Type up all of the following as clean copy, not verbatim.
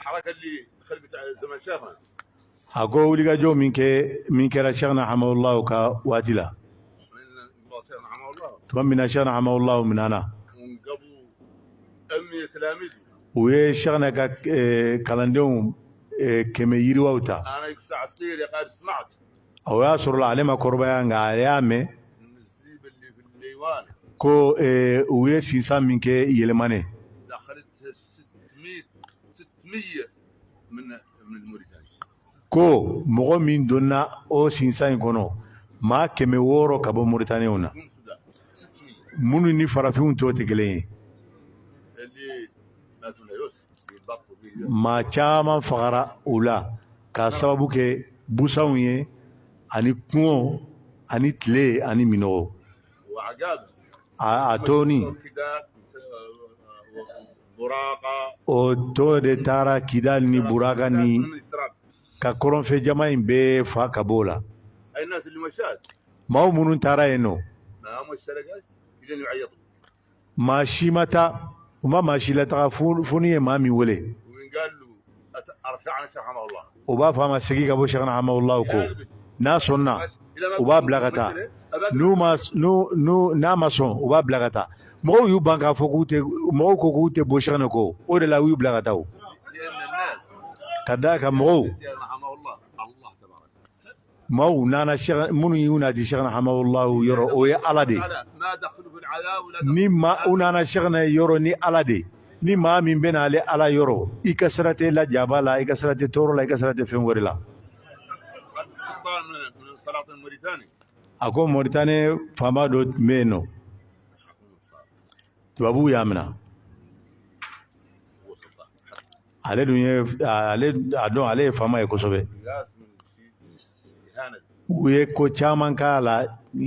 الحركه اللي خلقت زمن شيخنا أقول لك جو منك شيخنا حماه الله كواتلا من شيخنا حماه الله تمام شيخنا حماه الله من أنا من قبل امي تلاميذي وشيخنا كالندوم كم يروى وتا انا الساعه عسكري قاعد سمعت أو ياسر الله عليه ما قربان عليامه الزيب اللي في الليوان كو ويسيسان منك يلمانه دخلت 600 من الموريتانيا كو مغمين دونا أو سيسان كونو ما كم وورو كابو موريتانيونا من السودان 600 منو نفرافيون توتكلين اللي ماتوا يوسف يبقوا فيه ما caman fagara o la k'a sababu kɛ busanw ye ani kungo ani tile ani minɔgɔ وعقاب a to ni كده براقه o to de taara kidali ni buraka ni من التراب ka kɔrɔnfɛ jama in bɛɛ fa ka bɔ o la اي الناس اللي مشات maaw minnu taara yen nɔ ما هم السرقات يجون يعيطوا maa si ma taa u ma maa si lataga fo ni ye maa min wele وين قال له ارجعنا شيخ رحمه الله o b'a fɔ a ma segi ka bɔ sɛgɛna hamawulaw ko n'a sɔnna u b'a bila ka taa n'a ma sɔn u b'a bila ka taa mɔgɔw y'u ban k'a fɔ mɔgɔw ko k'u tɛ bɔ sɛgɛnɛ kɔ o de la u y'u bila ka taa o ka d'a kan mɔgɔw maaw nana minnu y'u nati sɛgɛna hamawulaw yɔrɔ o ye ala de ni maa u nana sɛgɛna yɔrɔ ni ala de ni maa min bɛna ale ala yɔrɔ i ka sira tɛ lajaba la i ka sira tɛ tɔɔrɔ la i ka sira tɛ fɛn wɛrɛ la a ko moritani faama dɔ tun bɛ yen nɔ tubabuw y'a minɛ ale dun ye a dɔn ale ye faama ye kosɛbɛ u ye ko caman k'a la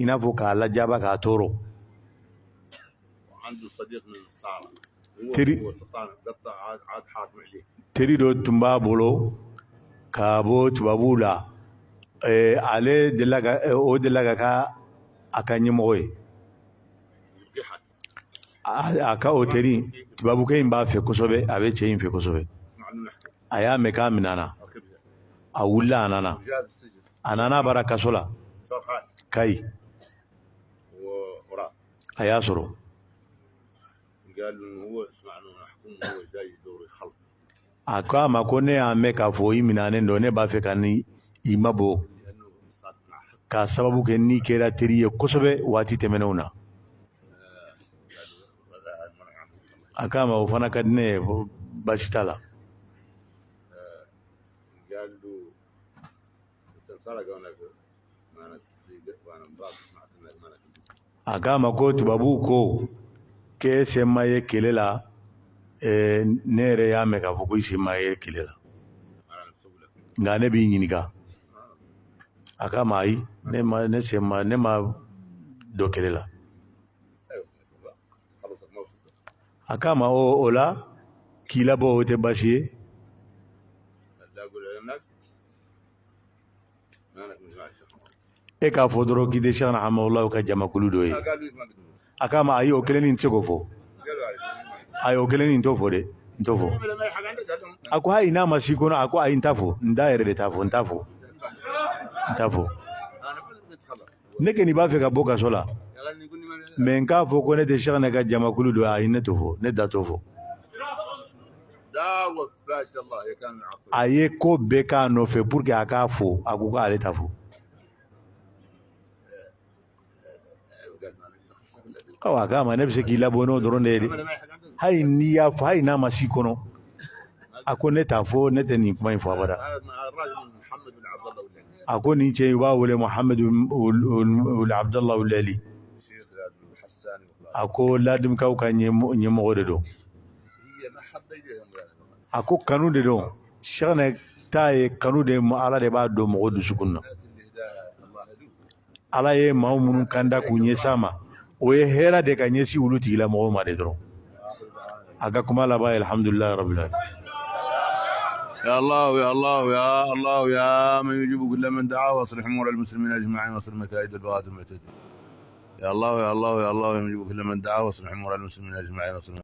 i n'a fɔ k'a lajaba k'a tɔɔrɔ teri dɔ tun b'a bolo ka bɔ tubabuw la ale delila ka kɛ a ka ɲɛmɔgɔ ye a ka o teri tubabukɛ in b'a fɛ kosɛbɛ a bɛ cɛ in fɛ kosɛbɛ a y'a mɛn k'a minɛna a wulila a nana bara kaso la kayi a y'a sɔrɔ a ko a ma ko ne y'a mɛn k'a fɔ i minɛnen don ne b'a fɛ ka ni i mabɔ k'a sababu kɛ n'i kɛra teri ye kosɛbɛ waati tɛmɛnenw na a k'a ma o fana ka di ne ye baasi t'a la a k'a ma ko tubabuw ko k'e se ma ye kɛlɛ la ne yɛrɛ y'a mɛn k'a fɔ ko i se ma ye kɛlɛ la nka ne b'i ɲininka a k'a ma ayi ne ma dɔ kɛlɛ la a k'a ma o la k'i labɔ o tɛ baasi ye e k'a fɔ dɔrɔn k'i tɛ sɛgɛna hamawulaw ka jamakulu dɔ ye a k'a ma ayi o kelen nin tɛ se k'o fɔ ayi o kelen nin t'o fɔ dɛ n t'o fɔ a ko ayi n'a ma s'i kɔnɔ a ko ayi n t'a fɔ n da yɛrɛ de t'a fɔ n t'a fɔ ne kɛ nin b'a fɛ ka bɔ kaso la mɛ n k'a fɔ ko ne tɛ sɛgɛna ka jamakulu dɔ ye ayi ne t'o fɔ ne da t'o fɔ a ye ko bɛɛ k'a nɔfɛ pour que a k'a fɔ a ko k'ale t'a fɔ a k'a ma ne bɛ se k'i labɔ n'o dɔrɔn de ye dɛ hali n'i y'a fɔ hali n'a ma s'i kɔnɔ a ko ne t'a fɔ ne tɛ nin kuma in fɔ abada a ko nin cɛ in u b'a wele muhamadu abudulayi wulali a ko ladimikaw ka ɲɛmɔgɔ de don a ko kanu de don sɛgɛnɛ ta ye kanu de ala de b'a dɔn mɔgɔ dusukun na ala ye maa minnu kan da k'u ɲɛsin a ma o ye hɛrɛ de ka ɲɛsin olu tigilamɔgɔw ma de dɔrɔn a ka kuma laban ye alhamdulilayi rabbil alamin يا الله يا الله يا الله يا من يجيب كل من دعا واصلح امور المسلمين اجمعين واصل مكائد البغاة المعتدين يا الله يا الله يا الله يا من يجيب كل من دعا واصلح امور المسلمين اجمعين واصلح